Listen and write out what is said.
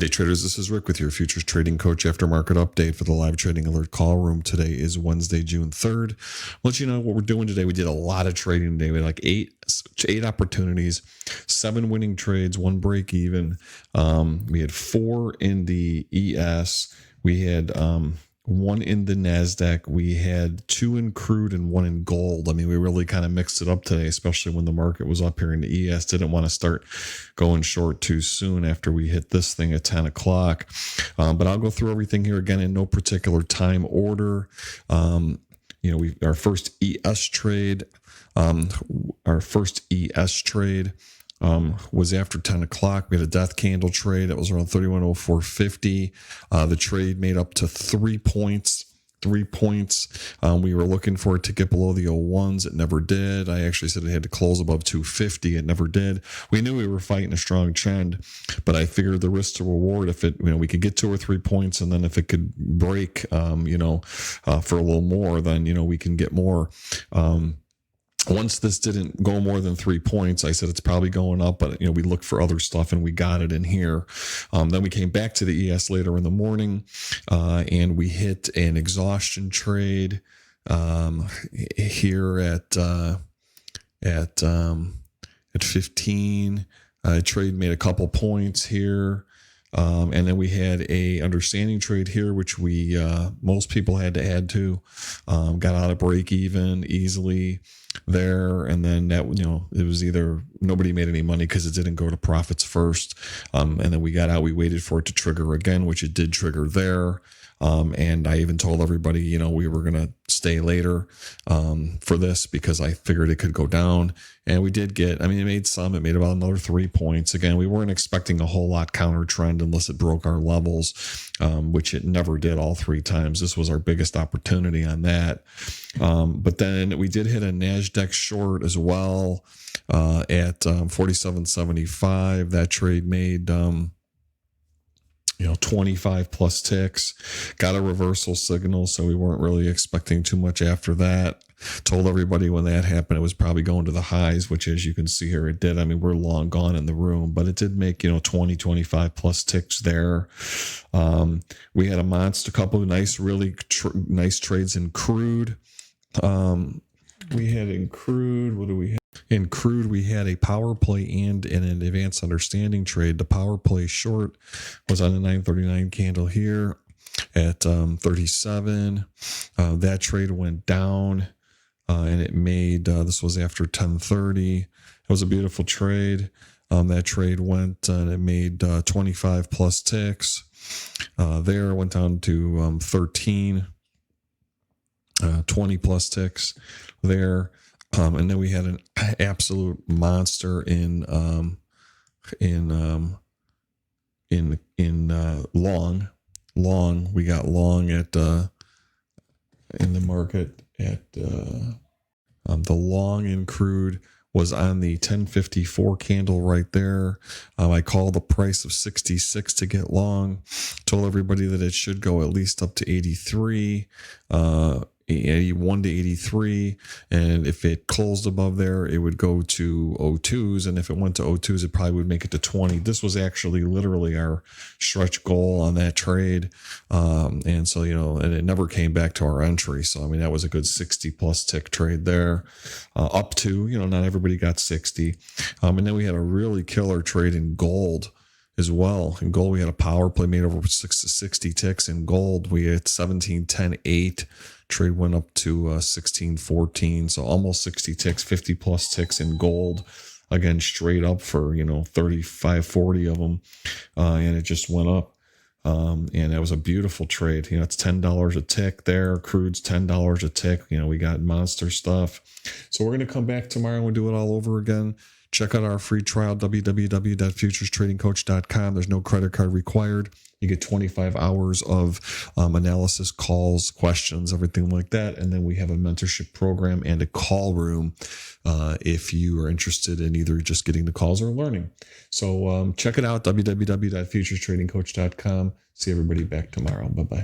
Day traders, this is Rick with your futures trading coach aftermarket update for the live trading alert call room. Today is Wednesday, June 3rd. I'll let you know what we're doing today. We did a lot of trading today. We had like eight opportunities, 7 winning trades, 1 break even. We had 4 in the ES. We had 1 in the NASDAQ. We had 2 in crude and 1 in gold. I mean, we really kind of mixed it up today, especially when the market was up here in the ES. Didn't want to start going short too soon after we hit this thing at 10 o'clock. But I'll go through everything here again in no particular time order. Our first ES trade, was after 10 o'clock. We had a death candle trade that was around 3104.50. The trade made up to 3 points. 3 points. We were looking for it to get below the 01s. It never did. I actually said it had to close above 250. It never did. We knew we were fighting a strong trend, but I figured the risk to reward, if it, we could get 2 or 3 points, and then if it could break, for a little more, then, we can get more. Once this didn't go more than 3 points, I said it's probably going up, but we looked for other stuff and we got it in here. Then we came back to the ES later in the morning, and we hit an exhaustion trade here at 15. Trade made a couple points here. And then we had a understanding trade here, which we most people had to add to. Got out of break even easily there, and then that it was either nobody made any money because it didn't go to profits first, and then we got out. We waited for it to trigger again, which it did trigger there. And I even told everybody, we were going to stay later for this because I figured it could go down. And we did get, it made about another 3 points. Again, we weren't expecting a whole lot counter trend unless it broke our levels, which it never did all 3 times. This was our biggest opportunity on that. But then we did hit a NASDAQ short as well at 47.75. That trade made 25 plus ticks, got a reversal signal, so we weren't really expecting too much after that. Told everybody when that happened it was probably going to the highs, which, as you can see here, it did. We're long gone in the room, but it did make 20, 25 plus ticks there. We had a couple of nice, really nice trades in crude. We had in crude, what do we have? In crude, we had a power play and an advanced understanding trade. The power play short was on a 939 candle here at 37. That trade went down, and it made, this was after 1030. It was a beautiful trade. That trade went, and it made 25 plus ticks. There went down to 13, 20 plus ticks there. And then we had an absolute monster in long. We got long at in the market at the long in crude was on the 1054 candle right there. I called the price of 66 to get long. Told everybody that it should go at least up to 83. 81 to 83, and if it closed above there, it would go to 02s, and if it went to 02s, it probably would make it to 20. This was actually literally our stretch goal on that trade, and so and it never came back to our entry. So that was a good 60 plus tick trade there, up to not everybody got 60, and then we had a really killer trade in gold as well. In gold, we had a power play made over 60 ticks. In gold, we had 17.10.8. Trade went up to 16.14, so almost 60 ticks, 50 plus ticks in gold. Again, straight up for 35, 40 of them, and it just went up. And that was a beautiful trade. It's $10 a tick there. Crude's $10 a tick. We got monster stuff. So we're going to come back tomorrow and do it all over again. Check out our free trial, www.futurestradingcoach.com. There's no credit card required. You get 25 hours of analysis, calls, questions, everything like that. And then we have a mentorship program and a call room if you are interested in either just getting the calls or learning. So check it out, www.futurestradingcoach.com. See everybody back tomorrow. Bye-bye.